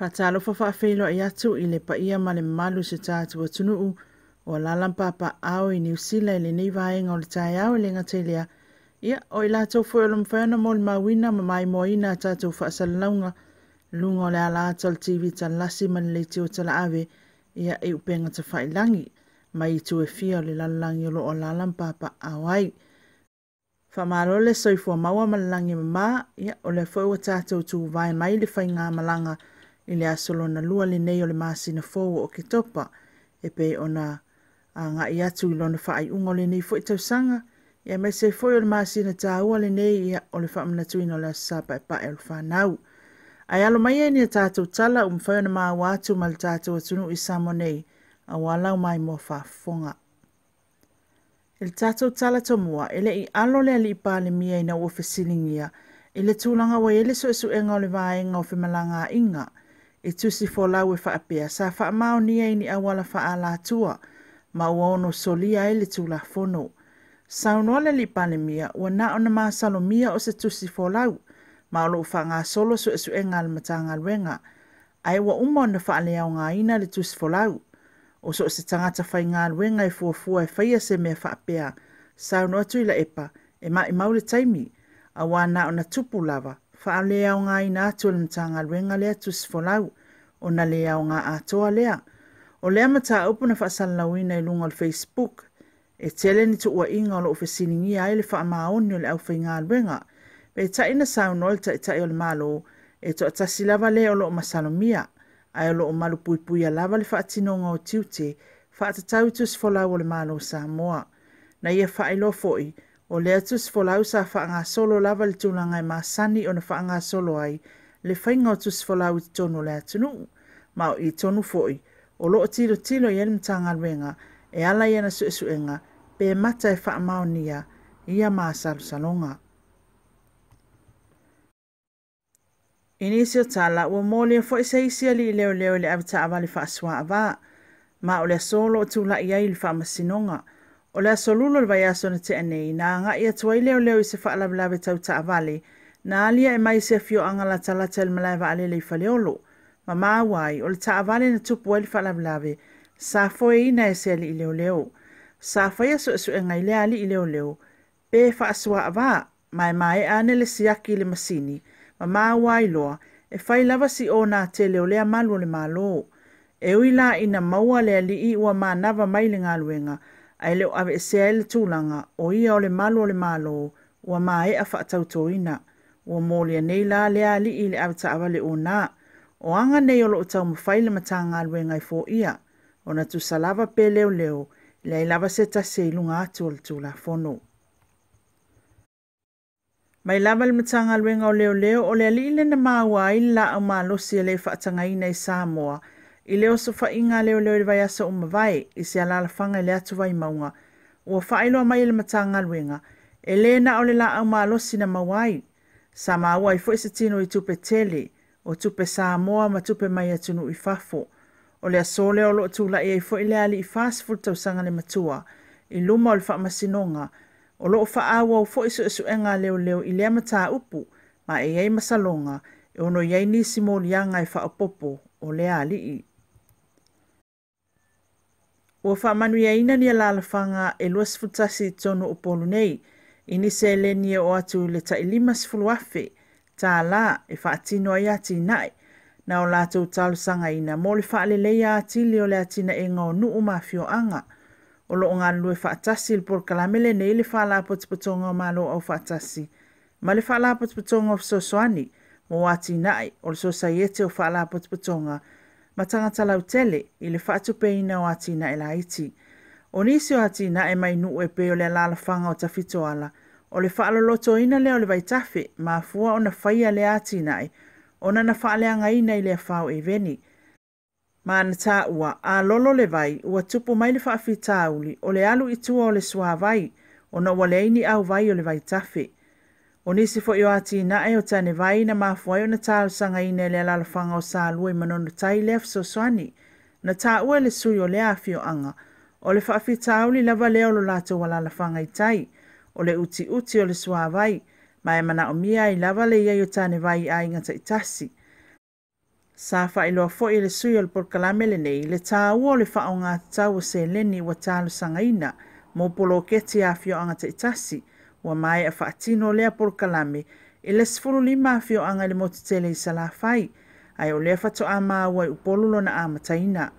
Ka talofa whaafeilo i atu i le paia ma le malu se tātua tunuu o lalampapa au i New Zealand le nei vaenga o le tai au le ngatelea. Ia, o i lātou whaola mwhana mo le mawina ma mai moina tātou whaasalaunga lunga o le ala atal TV TALA'LASI ma le teo tala ave ia e upenga ta whailangi ma i tu e fia o le lalangi o lo o lalampapa au ai. Whamarole soifua maua ma le langi ma ia o le whaua tātou tu vai mai le whainga malanga i le asolo na lua le nei o le masina fōu o Oketopa e pe ona nga i atu i lona whaai ungo le nei fo i tausanga ia me se fo i o le masina tā ua le nei ia o le whaamnatuina o le asapa e pae o le whanau. Ai alo mai e ni a tātou tala whai ona maa wātu ma le tātou atunu i Samoa nei a walau mai mo whaafonga. Il tātou tala tomua ele i alo le ali pa le mia ina ua whesilingia i le tūlanga wa ele so esu enga o le vaenga o whimalanga inga i tusi fo lau e whaapea sa whaamao nia ini awala whaala tua ma ua ono solia ele tūla fono. Saunoa le li pa le mia ua na ona maa salo mia o se tusi fo lau ma olo wha solo so esu enga le matanga luenga ai ua uma na whaale au ngā ina le tusi fo lau. O so se tangata whai ngā luenga e fuafua e whaia se mea whaapea, sauno atu ila epa, e mai maule taimi, a wana o na tupu lava, wha lea o ngā ina atu le mtanga luenga lea tusi folau, o na lea o ngā atoa lea. O lea mata upu na whaasalalawina i lunga le Facebook, e tele ni tu ua inga o lo ufesiningi ai le wha maoni o le au whai ngā luenga, pe taina sauno le tai o le malo, e to atasi lava lea o lo masalomia, ai lo o malu pui pui a lava le whaatinonga o tiute, whaatatau tus folau o le malo Samoa. Na ia whaelo foi, o lea tus folau sa whaanga solo lava le tūlanga e masani o na whaanga solo ai, le whainga o tus folau i tono lea tunu. Ma o i tonu foi, o lo o tilo tilo i elmtanga luenga, e ala iana su esuenga, pe mata e whaamao nia, ia maa salonga. Inisio tala ua mole fo isaisia li leo le avita avali fa aswa ava ma o le solo tu la ia il fa masinonga o le solulo le vai aso na te nei na nga ia tuai leo i se fa la la tau ta avali na alia e mai se fio anga la tala tel malaiva ale le faleolo ma wai o le ta avali na tupu el fa la sa fo e ina e se li leo sa fa ia so ngai le ali leo pe fa aswa ava mai ane le siaki le masini ma wai loa, e whai lava si o nā te leo lea malu le malo. E uila ina maua lea li i ua mā nava mai le ngā luenga, ai leo ave e sea ele tūlanga o ia o le malo le malo, ua mā e a whaatauto ina. Ua mōlia nei la lea li i le ave taawa le o nā. O anga nei o lo tau mawhai le mata ngā luenga i fō ia, o na tu salava pe leo, le ai lava se tase i lunga atu o le tūla fono. Mai lava le matanga luenga o leo o le alile na maua i la o malosi le whaatanga ina i Samoa. I leo so wha inga leo le vai asa o mawai i se alala whanga le atu vai maunga. Ua whaailoa mai le matanga luenga. E le na o le la o malosi na mawai. Sa maua i fo se tino i tupe tele. O tupe Samoa ma tupe mai atunu i fafo. O le asole o lo tula i fo i le ali i fast food tausanga le matua. I luma o le wha masinonga. O loo whaawa o fo iso enga leo i lea mata upu, ma e ei masalonga, e ono iei nisi mōlianga e whaapopo o lea alii. Ua whaamanu ia ina ni alalawhanga e luas futasi tonu o polu nei, ini se le nia o atu le ta ilimas fuluafe, tā la e whaatino ai ati nai, na o lātou talusanga ina, mō le whaalelei ati li o le atina e ngā nuu mafio anga, o lo ngā lue whaatasi il por kalamele nei le whaala potipotonga o malo au whaatasi. Ma le whaala potipotonga o sosoani, mo wati nai o le sosaiete o whaala potipotonga, ma tangata lau tele i le whaatupeina o ati nai la iti. O nisi o ati nai mai nuu e pe o le alalawhanga o tawhito ala, o le whaaloloto ina leo le vaitafe, ma fua o na whaia le ati nai, o na whaaleanga ina i le whao e veni. Ma na tā ua, a lolo le vai, ua tupu mai le whaafi tāuli, o le alu i tua o le sua vai, o na wale ini au vai o le vai tafe. O nisi fo i o ati nae o tane vai na mafuai o na tālu sanga ine le alalawhanga o sā lua i manono tai lef so swani. Na tā ua le sui o le afi o anga, o le whaafi tāuli lava leo lo lato wa alalawhanga i tai, o le uti o le sua vai, ma e mana o mia i lava le iei o tane vai a ingata i tasi. Sa whaeloa fo'i le sui o le porkalame le nei, le tā ua le whao ngā tau se leni wa tālu sangaina, mō polo keti a fio anga te itasi, wa mai a whaatino lea porkalame, i le sifuru lima fio anga le motutele i sala whai, ai o lea whato a māua i upolulo na amataina.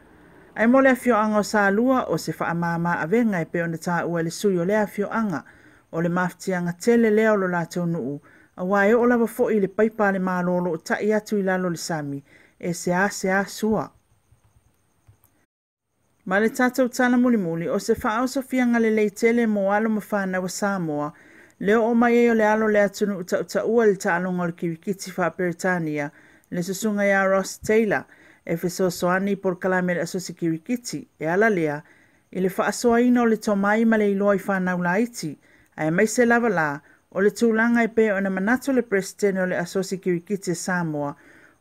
Ai mo lea fio anga o sa lua o se wha mama a venga e pe o na tā ua le sui o lea fio anga, o le maftianga tele lea o lo lātou nuu, a wae o lava fo'i le paipa le mālolo o tai atu i lalo le sami, e se a sua. Ma le tātou tala muli muli, o se whaau sofianga le leitele mo alo mawhana wa Samoa, leo o mai e o le alo le atunu uta ua le tālonga o le kiwikiti wha Peritania, le susunga ia Ross Taylor, e feso soani por kalame le asosi kiwikiti, e ala lea, i le whaasoa ina o le tomai ma le iloa i whanau la iti, ai mai se lava la, o le tūlanga e pe o na manato le presidente o le asosi kiwikiti Samoa,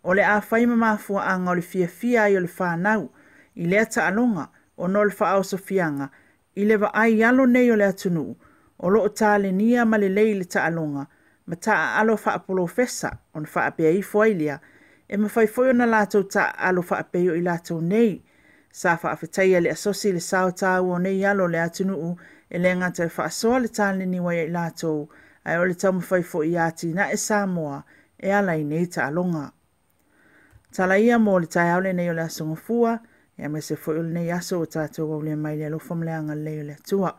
o le a whaima mafua anga o le fia i o le whanau, i lea ta alonga, o no le whaau sofianga, i le wa ai alo nei o le atunu, o lo o tāle nia ma le lei le ta alonga, ma ta alo whaapolo fesa, o na whaapea i fuailia, e ma whai foi o na lātou ta alo whaapeo i lātou nei, sa whaafetaia le asosi le sao tāu o nei alo le atunu, e le ngata e whaasoa le tāle ni wai i lātou, ai o le tau mawhai foi i ati na e Samoa, e ala i nei ta alonga. Tala ia mo le tai aule nei o le asonga fua, e me se foi o le nei aso o tātou au le mai le alofa mleanga leo le atua.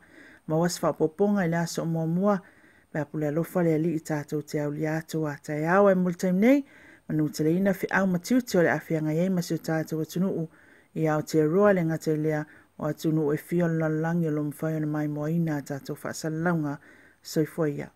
Ma was whapoponga i le aso o mua, me apu le alofa le ali i tātou te au li atua. Tai au e multaim nei, manu te leina fi au matiuti o le afianga iei masi o tātou atunuu, i au te roa le ngate lea o atunuu e fio lalangi o lo mwhai o na mai moa ina tātou whaasalaunga soifoia.